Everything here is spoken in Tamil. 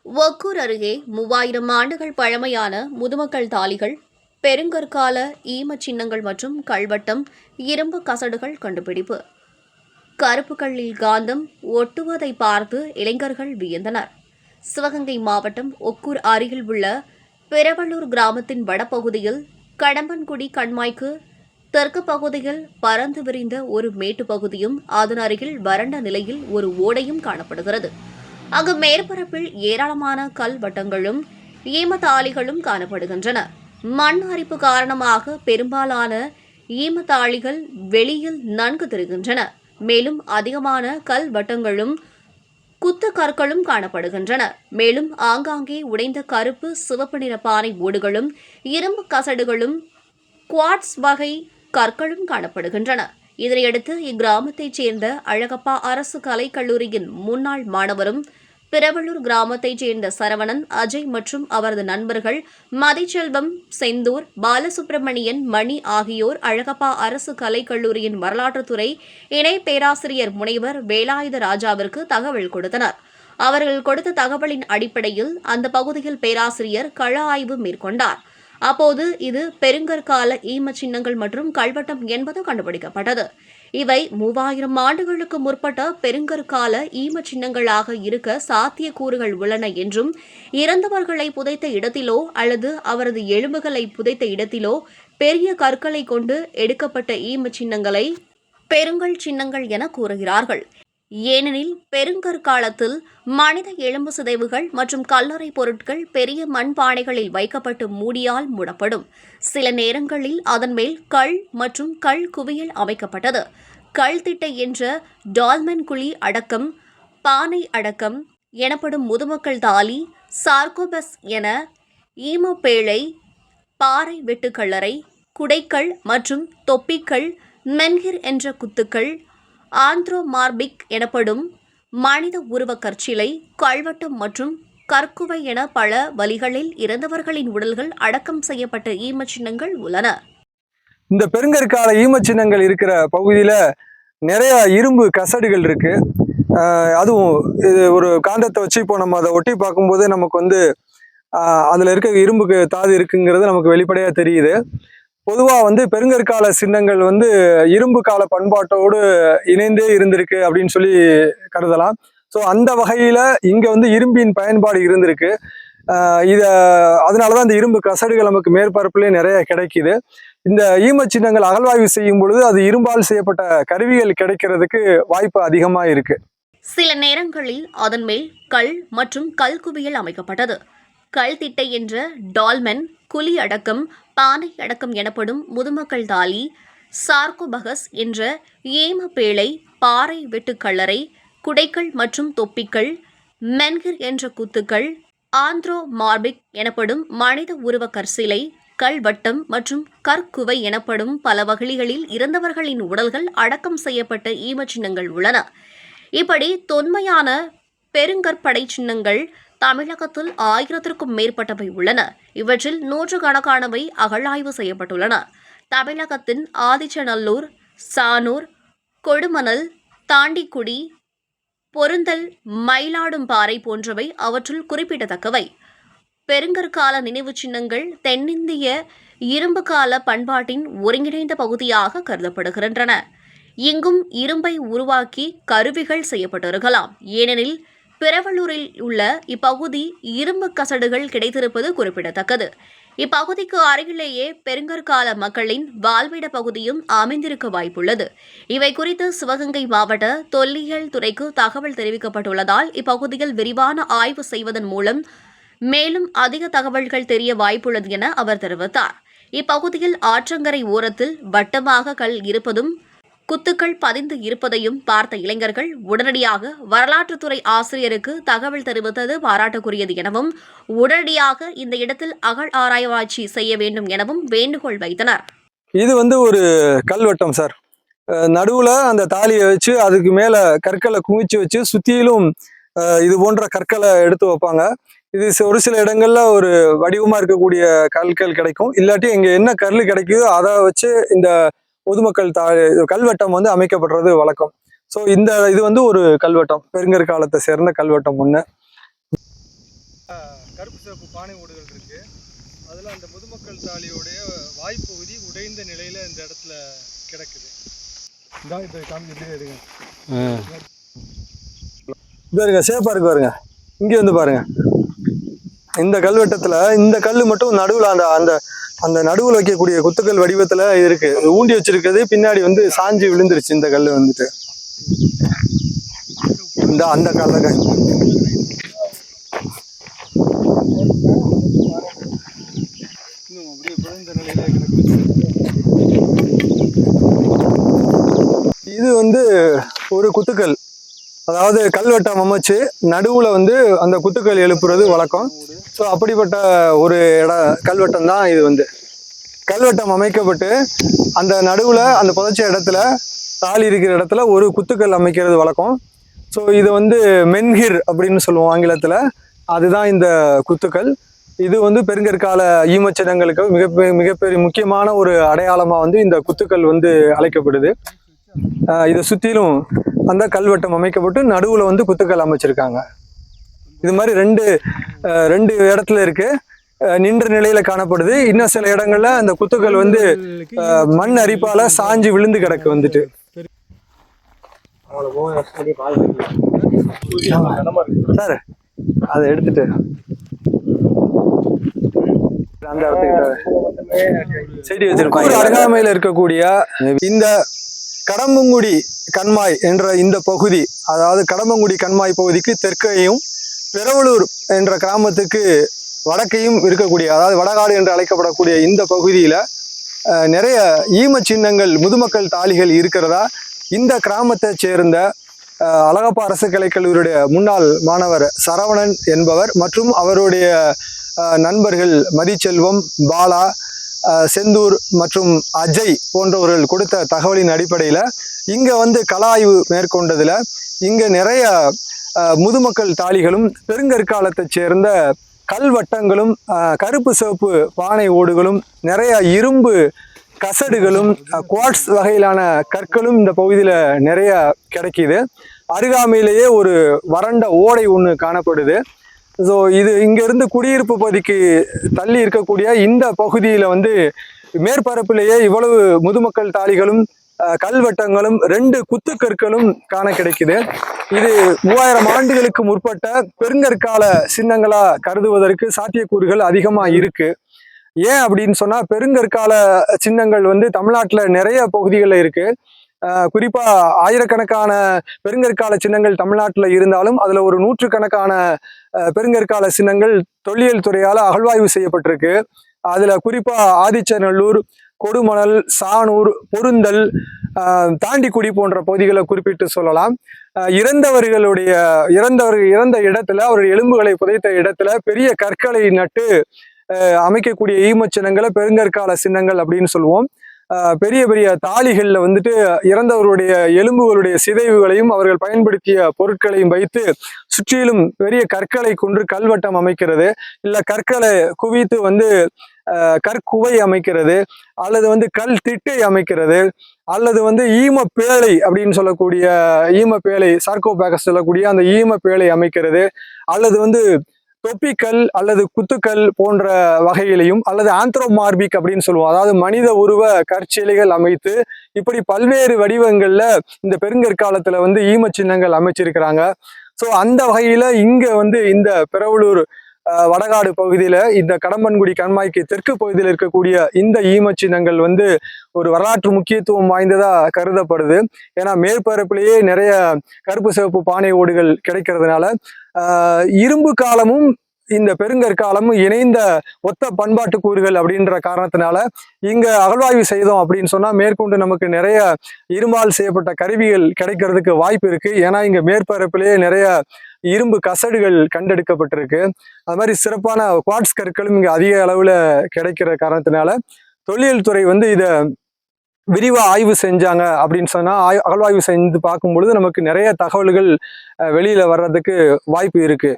ஒக்கூர் அருகே 3000 ஆண்டுகள் பழமையான முதுமக்கள் தாலிகள், பெருங்கற்கால ஈமச் சின்னங்கள் மற்றும் கல்வட்டம், இரும்பு கசடுகள் கண்டுபிடிப்பு. கருப்பு கல்லில் காந்தம் ஒட்டுவதை பார்த்து இளைஞர்கள் வியந்தனர். சிவகங்கை மாவட்டம் ஒக்கூர் அருகில் உள்ள பெரவலூர் கிராமத்தின் வடபகுதியில் கடம்பன்குடி கண்மாய்க்கு தெற்கு பகுதியில் பறந்து விரிந்த ஒரு மேட்டுப்பகுதியும் அதன் அருகில் வறண்ட நிலையில் ஒரு ஓடையும் காணப்படுகிறது. அங்கு மேற்பரப்பில் ஏராளமான கல் வட்டங்களும் ஈமத்தாளிகளும் காணப்படுகின்றன. மண் அரிப்பு காரணமாக பெரும்பாலான ஈமத்தாளிகள் வெளியில் நன்கு தெரிகின்றன. மேலும் அதிகமான கல் வட்டங்களும் குத்து கற்களும் காணப்படுகின்றன. மேலும் ஆங்காங்கே உடைந்த கருப்பு சிவப்பு நிற பானை ஓடுகளும் இரும்பு கசடுகளும் குவாட்ஸ் வகை கற்களும் காணப்படுகின்றன. இதனையடுத்து இக்கிராமத்தைச் சேர்ந்த அழகப்பா அரசு கலைக்கல்லூரியின் முன்னாள் மாணவரும் பெரவலூர் கிராமத்தைச் சேர்ந்த சரவணன், அஜய் மற்றும் அவரது நண்பர்கள் மதிச்செல்வம், செந்தூர், பாலசுப்பிரமணியன், மணி ஆகியோர் அழகப்பா அரசு கலைக்கல்லூரியின் வரலாற்றுத்துறை இணை பேராசிரியர் முனைவர் வேலாயுத ராஜாவிற்கு தகவல் கொடுத்தனர். அவர்கள் கொடுத்த தகவலின் அடிப்படையில் அந்த பகுதியில் பேராசிரியர் கள ஆய்வு மேற்கொண்டார். அப்போது இது பெருங்கற்கால ஈமச் சின்னங்கள் மற்றும் கல்வட்டம் என்பது கண்டுபிடிக்கப்பட்டது. இவை 3000 ஆண்டுகளுக்கு முற்பட்ட பெருங்கற்கால ஈமச் சின்னங்களாக இருக்க சாத்தியக்கூறுகள் உள்ளன என்றும், இறந்தவர்களை புதைத்த இடத்திலோ அல்லது அவரது எலும்புகளை புதைத்த இடத்திலோ பெரிய கற்களை கொண்டு எடுக்கப்பட்ட ஈமச் சின்னங்களை பெருங்கல் சின்னங்கள் என கூறுகிறார்கள். ஏனெனில் பெருங்கற்காலத்தில் மனித எலும்பு சிதைவுகள் மற்றும் கல்லறை பொருட்கள் பெரிய மண்பானைகளில் வைக்கப்பட்டு மூடியால் மூடப்படும். சில நேரங்களில் அதன் மேல் கல் மற்றும் கல் குவியல் அமைக்கப்பட்டது. கல் திட்டை என்ற டால்மென் குழி அடக்கம், பானை அடக்கம் எனப்படும் முதுமக்கள் தாலி, சார்கோபஸ் என ஈமப்பேழை, பாறை வெட்டுக்கல்லறை, குடைக்கல் மற்றும் தொப்பிக்கல், மென்ஹிர் என்ற குத்துக்கள், ஆந்த்ரோமார்பிக் எனப்படும் மனித உருவ கற்சிலை, கல்வட்டம் மற்றும் கற்குவை என பல வழிகளில் இறந்தவர்களின் உடல்கள் அடக்கம் செய்யப்பட்ட ஈமச்சின்னங்கள் உள்ளன. இந்த பெருங்கற்கால ஈமச்சின்னங்கள் இருக்கிற பகுதியில நிறைய இரும்பு கசடுகள் இருக்கு. அதுவும் இது ஒரு காந்தத்தை வச்சு இப்போ நம்ம அதை ஒட்டி பார்க்கும்போது நமக்கு அதுல இருக்க இரும்புக்கு தாது இருக்குங்கிறது நமக்கு வெளிப்படையா தெரியுது. பொதுவாக பெருங்கற்கால சின்னங்கள் இரும்பு கால பண்பாட்டோடு இணைந்தே இருந்திருக்கு அப்படின்னு சொல்லி கருதலாம். ஸோ அந்த வகையில இங்க இரும்பின் பயன்பாடு இருந்திருக்கு. அதனாலதான் இந்த இரும்பு கசடுகள் நமக்கு மேற்பரப்புலேயே நிறைய கிடைக்குது. இந்த ஈமச் சின்னங்கள் அகழ்வாய்வு செய்யும் பொழுது அது இரும்பால் செய்யப்பட்ட கருவிகள் கிடைக்கிறதுக்கு வாய்ப்பு அதிகமா இருக்கு. சில நேரங்களில் அதன் மேல் கல் மற்றும் கல் குவியல் அமைக்கப்பட்டது. கல் திட்டை என்ற டால்மென் குழி அடக்கம், பானை அடக்கம் எனப்படும் முதுமக்கள் தாலி, சார்கோபகஸ் என்ற ஏமப்பேழை, பாறை வெட்டுக்கல்லறை, குடைக்கள் மற்றும் தொப்பிக்கள், மென்ஹிர் என்ற குத்துக்கள், ஆந்த்ரோமார்பிக் எனப்படும் மனித உருவ கற்சிலை, கல்வட்டம் மற்றும் கற்குவை எனப்படும் பல வகைகளில் இறந்தவர்களின் உடல்கள் அடக்கம் செய்யப்பட்ட ஈமச்சின்னங்கள் உள்ளன. இப்படி தொன்மையான பெருங்கற்படை சின்னங்கள் தமிழகத்தில் 1000க்கும் மேற்பட்டவை உள்ளன. இவற்றில் 100கணக்கானவை அகழாய்வு செய்யப்பட்டுள்ளன. தமிழகத்தின் ஆதிச்சநல்லூர், சானூர், கொடுமணல், தாண்டிக்குடி, பொருந்தல், மயிலாடும்பாறை போன்றவை அவற்றுள் குறிப்பிடத்தக்கவை. பெருங்கற்கால நினைவு சின்னங்கள் தென்னிந்திய இரும்பு கால பண்பாட்டின் ஒருங்கிணைந்த பகுதியாக கருதப்படுகின்றன. இங்கும் இரும்பை உருவாக்கி கருவிகள் செய்யப்பட்டிருக்கலாம். ஏனெனில் பெரவலூரில் உள்ள இப்பகுதி இரும்பு கசடுகள் கிடைத்திருப்பது குறிப்பிடத்தக்கது. இப்பகுதிக்கு அருகிலேயே பெருங்கற்கால மக்களின் வாழ்விட பகுதியும் அமைந்திருக்க வாய்ப்புள்ளது. இவை குறித்து சிவகங்கை மாவட்ட தொல்லியல் துறைக்கு தகவல் தெரிவிக்கப்பட்டுள்ளதால் இப்பகுதியில் விரிவான ஆய்வு செய்வதன் மூலம் மேலும் அதிக தகவல்கள் தெரிய வாய்ப்புள்ளது என அவர் தெரிவித்தார். இப்பகுதியில் ஆற்றங்கரை ஓரத்தில் வட்டமாக கல் இருப்பதும் குத்துக்கள் பதிந்து இருப்பதையும் பார்த்த இளைஞர்கள் உடனடியாக வரலாற்றுத்துறை ஆசிரியருக்கு தகவல் தெரிவித்தது பாராட்டுக்குரியது எனவும், உடனடியாக இந்த இடத்தில் அகழ் ஆராய்ச்சி செய்ய வேண்டும் எனவும் வேண்டுகோள் வைத்தனர். இது ஒரு கல்வட்டம் சார். நடுவுல அந்த தாலியை வச்சு அதுக்கு மேல கற்களை குமிச்சு வச்சு சுத்தியிலும் இது போன்ற கற்களை எடுத்து வைப்பாங்க. இது ஒரு சில இடங்கள்ல ஒரு வடிவமா இருக்கக்கூடிய கற்கள் கிடைக்கும். இல்லாட்டி இங்க என்ன கல் கிடைக்குதோ அதை வச்சு இந்த பொதுமக்கள் கல்வெட்டம் அமைக்கப்படுறது வழக்கம். ஸோ இது ஒரு கல்வெட்டம், பெருங்கற்காலத்தை சேர்ந்த கல்வெட்டம் ஒண்ணு. கருப்பு சிவப்பு பானை ஓடுகள் இருக்கு. அதில் அந்த முதுமக்கள் தாலியோடைய வாய்ப்பகுதி உடைந்த நிலையில் இந்த இடத்துல கிடக்குது. இப்போ காமிக்கிட்டே இருங்க. பாருங்க, சேஃபாக இருக்கு பாருங்க. இங்கே வந்து பாருங்க, இந்த கல்வெட்டத்தில் இந்த கல் மட்டும் நடுவில் அந்த அந்த அந்த நடுவில் வைக்கக்கூடிய குத்துக்கல் வடிவத்தில் இருக்கு. ஊண்டி வச்சிருக்கிறது பின்னாடி வந்து சாஞ்சி விழுந்துருச்சு இந்த கல் வந்துட்டு. இந்த அந்த கல்ல இது வந்து ஒரு குத்துக்கல், அதாவது கல்வெட்டம் அமைச்சு நடுவில் வந்து அந்த குத்துக்கள் எழுப்புறது வழக்கம். ஸோ அப்படிப்பட்ட ஒரு கல்வெட்டம் தான் இது. வந்து கல்வெட்டம் அமைக்கப்பட்டு அந்த நடுவில் அந்த புதைச்ச இடத்துல தாலி இருக்கிற இடத்துல ஒரு குத்துக்கள் அமைக்கிறது வழக்கம். ஸோ இது வந்து மென்ஹிர் அப்படின்னு சொல்லுவோம் ஆங்கிலத்தில். அதுதான் இந்த குத்துக்கள். இது வந்து பெருங்கற்கால ஈமச்சின்னங்களுக்கு மிகப்பெரிய முக்கியமான ஒரு அடையாளமாக வந்து இந்த குத்துக்கள் வந்து அழைக்கப்படுது. இதை சுற்றிலும் அந்த கல்வெட்டம் அமைக்கப்பட்டு நடுவில் வந்து குத்துக்கள் அமைச்சிருக்காங்க. இது மாதிரி ரெண்டு இடத்துல இருக்கு, நின்ற நிலையில காணப்படுது. இன்னும் சில இடங்கள்ல அந்த குத்துக்கள் வந்து மண் அரிப்பால சாஞ்சு விழுந்து கிடக்கு வந்துட்டு. சார் அதை எடுத்துட்டு அந்த செடி வச்சிருப்பாங்க. அருகாமையில் இருக்கக்கூடிய இந்த கடம்பங்குடி கண்மாய் என்ற இந்த பகுதி, அதாவது கடம்பங்குடி கண்மாய் பகுதிக்கு தெற்கையும் பெரவலூர் என்ற கிராமத்துக்கு வடக்கையும் இருக்கக்கூடிய, அதாவது வடகாடு என்று அழைக்கப்படக்கூடிய இந்த பகுதியில் நிறைய ஈம சின்னங்கள் முதுமக்கள் தாலிகள் இருக்கிறதா இந்த கிராமத்தை சேர்ந்த அழகப்பா அரசு கலைக்கல்லூரியுடைய முன்னாள் மாணவர் சரவணன் என்பவர் மற்றும் அவருடைய நண்பர்கள் மதிச்செல்வம், பாலா, செந்தூர் மற்றும் அஜய் போன்றவர்கள் கொடுத்த தகவலின் அடிப்படையில் இங்கே வந்து கள ஆய்வு மேற்கொண்டதில் இங்கே நிறைய முதுமக்கள் தாலிகளும் பெருங்கற்காலத்தை சேர்ந்த கல்வட்டங்களும் கருப்பு சிவப்பு பானை ஓடுகளும் நிறைய இரும்பு கசடுகளும் குவாட்ஸ் வகையிலான கற்களும் இந்த பகுதியில் நிறைய கிடைக்கிது. அருகாமையிலேயே ஒரு வறண்ட ஓடை ஒன்று காணப்படுது. ஸோ இது இங்கேருந்து குடியிருப்பு பகுதிக்கு தள்ளி இருக்கக்கூடிய இந்த பகுதியில் வந்து மேற்பரப்பிலேயே இவ்வளவு முதுமக்கள் தாலிகளும் கல்வெட்டங்களும் 2 குத்துக்கற்களும் காண கிடைக்குது. இது 3000 ஆண்டுகளுக்கு முற்பட்ட பெருங்கற்கால சின்னங்களா கருதுவதற்கு சாத்தியக்கூறுகள் அதிகமாக இருக்கு. ஏன் அப்படின்னு சொன்னா, பெருங்கற்கால சின்னங்கள் வந்து தமிழ்நாட்டில் நிறைய பகுதிகளில் இருக்கு. குறிப்பா ஆயிரக்கணக்கான பெருங்கற்கால சின்னங்கள் தமிழ்நாட்டில் இருந்தாலும் அதுல ஒரு 100கணக்கான பெருங்கற்கால சின்னங்கள் தொல்லியல் துறையால அகழ்வாய்வு செய்யப்பட்டிருக்கு. அதுல குறிப்பா ஆதிச்சநல்லூர், கொடுமணல், சானூர், பொருந்தல், தாண்டிக்குடி போன்ற பகுதிகளை குறிப்பிட்டு சொல்லலாம். இறந்த இடத்துல அவருடைய எலும்புகளை புதைத்த இடத்துல பெரிய கற்களை நட்டு அமைக்கக்கூடிய ஈம சின்னங்களை பெருங்கற்கால சின்னங்கள் அப்படின்னு சொல்லுவோம். பெரிய பெரிய தாலிகள்ல வந்துட்டு இறந்தவருடைய எலும்புகளுடைய சிதைவுகளையும் அவர்கள் பயன்படுத்திய பொருட்களையும் வைத்து சுற்றிலும் பெரிய கற்களை கொண்டு கல்வட்டம் அமைக்கிறது, இல்ல கற்களை குவித்து வந்து கற்குவை அமைக்கிறது, அல்லது வந்து கல் திட்டை அமைக்கிறது, அல்லது வந்து ஈம பேழை அப்படின்னு சொல்லக்கூடிய ஈம பேழை, சார்கோபேகஸ் சொல்லக்கூடிய அந்த ஈம பேழை அமைக்கிறது, அல்லது வந்து தொப்பிக்கல் அல்லது குத்துக்கல் போன்ற வகையிலையும், அல்லது ஆந்த்ரோமார்பிக் அப்படின்னு சொல்லுவோம், அதாவது மனித உருவ கற்சிலைகள் அமைத்து இப்படி பல்வேறு வடிவங்கள்ல இந்த பெருங்கற்காலத்துல வந்து ஈம சின்னங்கள் அமைச்சிருக்கிறாங்க. ஸோ அந்த வகையில இங்க வந்து இந்த பெரவலூர் வடகாடு பகுதியில இந்த கடம்பன்குடி கண்மாய்க்கு தெற்கு பகுதியில் இருக்கக்கூடிய இந்த ஈம சின்னங்கள் வந்து ஒரு வரலாற்று முக்கியத்துவம் வாய்ந்ததா கருதப்படுது. ஏன்னா மேற்பரப்பிலேயே நிறைய கருப்பு சிவப்பு பானை ஓடுகள் கிடைக்கிறதுனால இரும்பு காலமும் இந்த பெருங்கற்காலமும் இணைந்த ஒத்த பண்பாட்டு கூறுகள் அப்படின்ற காரணத்தினால இங்க அகழ்வாய்வு செய்தோம் அப்படின்னு சொன்னா மேற்கொண்டு நமக்கு நிறைய இரும்பால் செய்யப்பட்ட கருவிகள் கிடைக்கிறதுக்கு வாய்ப்பு இருக்கு. ஏன்னா இங்க மேற்பரப்பிலேயே நிறைய இரும்பு கசடுகள் கண்டெடுக்கப்பட்டிருக்கு. அது மாதிரி சிறப்பான குவாட்ஸ் கற்களும் இங்க அதிக அளவுல கிடைக்கிற காரணத்தினால தொல்லியல் துறை வந்து இதை விரிவா ஆய்வு செஞ்சாங்க அப்படின்னு சொன்னா, அகழ்வாய்வு செஞ்சு பார்க்கும் பொழுது நமக்கு நிறைய தகவல்கள் வெளியில வர்றதுக்கு வாய்ப்பு இருக்கு.